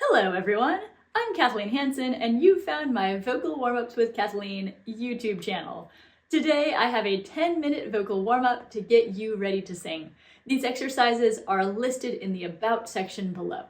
Hello everyone, I'm Kathleen Hansen and you found my Vocal Warmups with Kathleen YouTube channel. Today I have a 10-minute vocal warm-up to get you ready to sing. These exercises are listed in the About section below.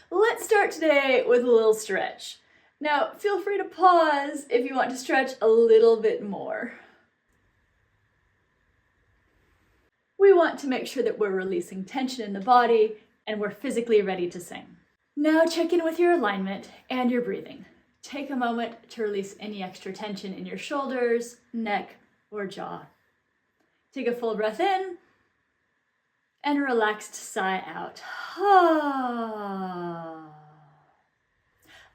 Let's start today with a little stretch. Now feel free to pause if you want to stretch a little bit more. We want to make sure that we're releasing tension in the body and we're physically ready to sing. Now check in with your alignment and your breathing. Take a moment to release any extra tension in your shoulders, neck, or jaw. Take a full breath in and a relaxed sigh out.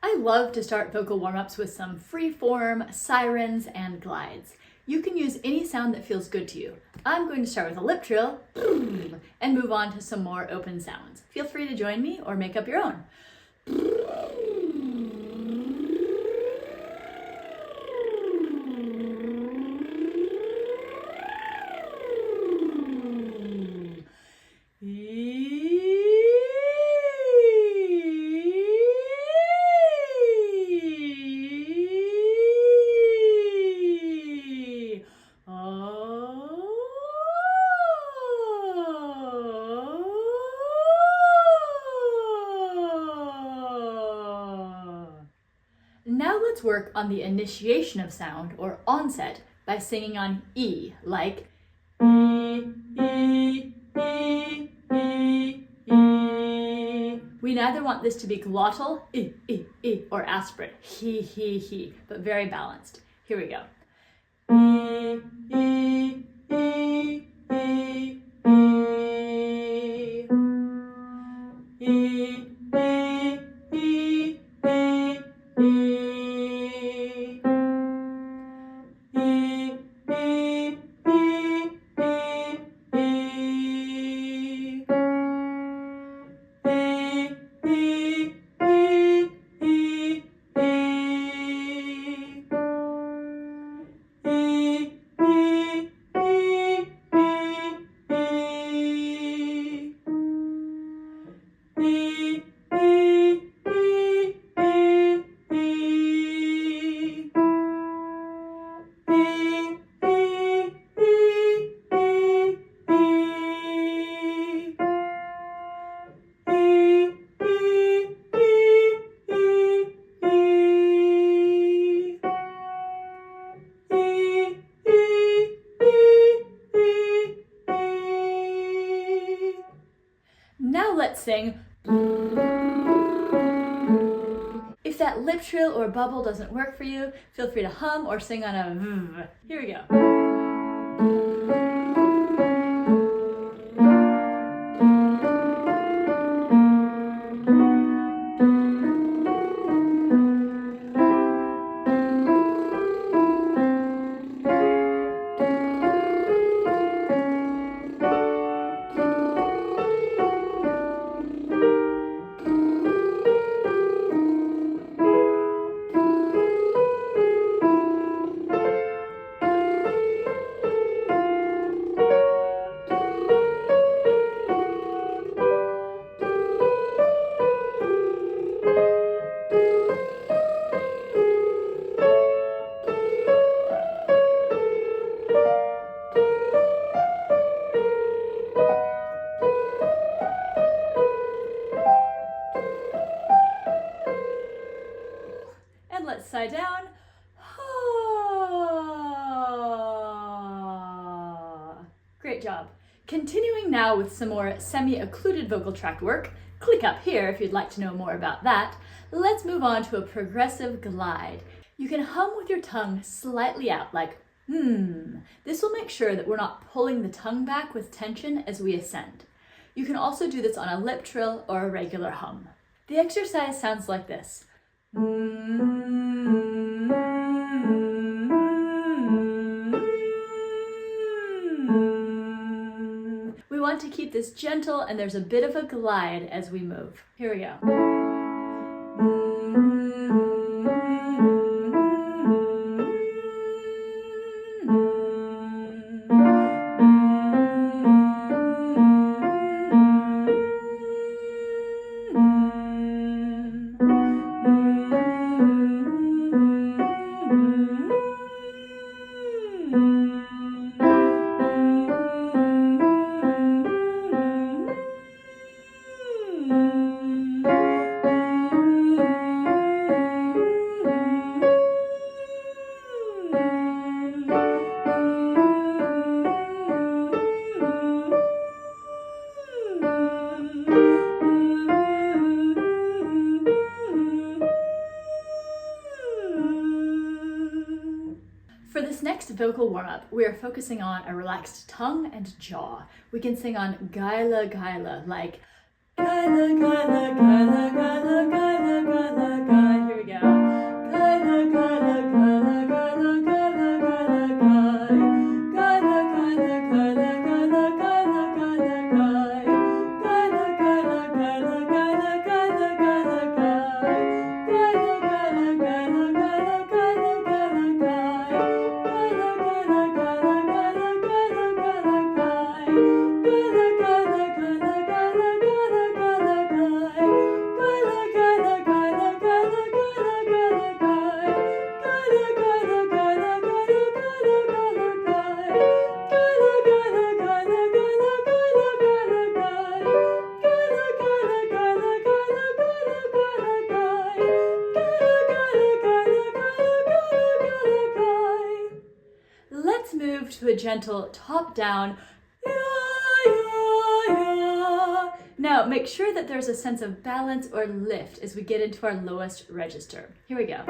I love to start vocal warm-ups with some freeform, sirens, and glides. You can use any sound that feels good to you. I'm going to start with a lip trill and move on to some more open sounds. Feel free to join me or make up your own. Now let's work on the initiation of sound, or onset, by singing on E, like E, E, E, E, E. We neither want this to be glottal, E, E, E, or aspirate, he, but very balanced. Here we go. E, E, E, E, E. E, E, E, E. Now let's sing. If that lip trill or bubble doesn't work for you, feel free to hum or sing on a v. Here we go. Let's sigh down. Great job. Continuing now with some more semi-occluded vocal tract work. Click up here if you'd like to know more about that. Let's move on to a progressive glide. You can hum with your tongue slightly out, like This will make sure that we're not pulling the tongue back with tension as we ascend. You can also do this on a lip trill or a regular hum. The exercise sounds like this. We want to keep this gentle and there's a bit of a glide as we move. Here we go. next vocal warm-up, we are focusing on a relaxed tongue and jaw. We can sing on gaila gaila, like gaila gaila gaila gaila gaila gaila gaila. Here we go. Gaila gaila gaila gaila gaila gaila gaila. Gaila gaila gaila gaila gaila gaila gaila. Gaila gaila gaila gaila gaila gaila gaila. Gaila gaila gaila gaila gaila gaila gaila. Gaila gaila gaila gaila gaila gaila gaila. Gaila gaila gaila gaila gaila gaila gaila. Gaila gaila gaila gaila gaila gaila gaila. Gaila gaila gaila gaila gaila gaila gaila. Gaila gaila gaila gaila gaila gaila gaila. Gaila gaila gaila gaila gaila gaila gaila. Gaila gaila gaila gaila gaila gaila. Let's move to a gentle top-down ya. Now make sure that there's a sense of balance or lift as we get into our lowest register. Here we go.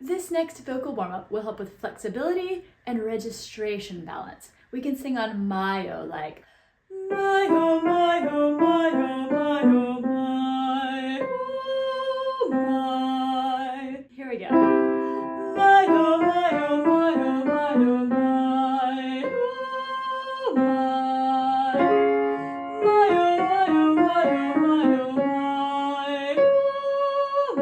This next vocal warm-up will help with flexibility and registration balance. We can sing on my-o, like my-o, my-o, my-o, my-o, my-o, my. Here we go. My-o, my-o, my-o, my-o, my-o, my. My-o, my-o, my-o, my-o, my-o,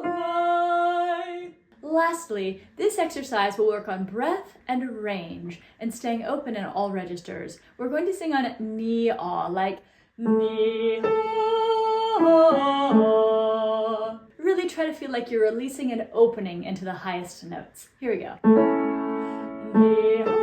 my. Lastly, this exercise will work on breath and range and staying open in all registers. We're going to sing on ni-ah, like ni-ah. Really try to feel like you're releasing and opening into the highest notes. Here we go. Ni-ah,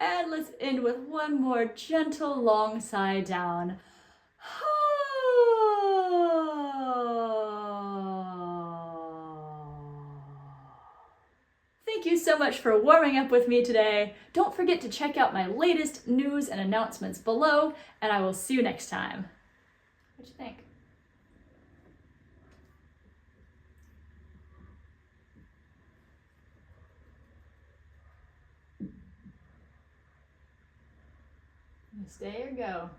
and let's end with one more gentle long sigh down. Thank you so much for warming up with me today. Don't forget to check out my latest news and announcements below, and I will see you next time. What'd you think? Stay or go?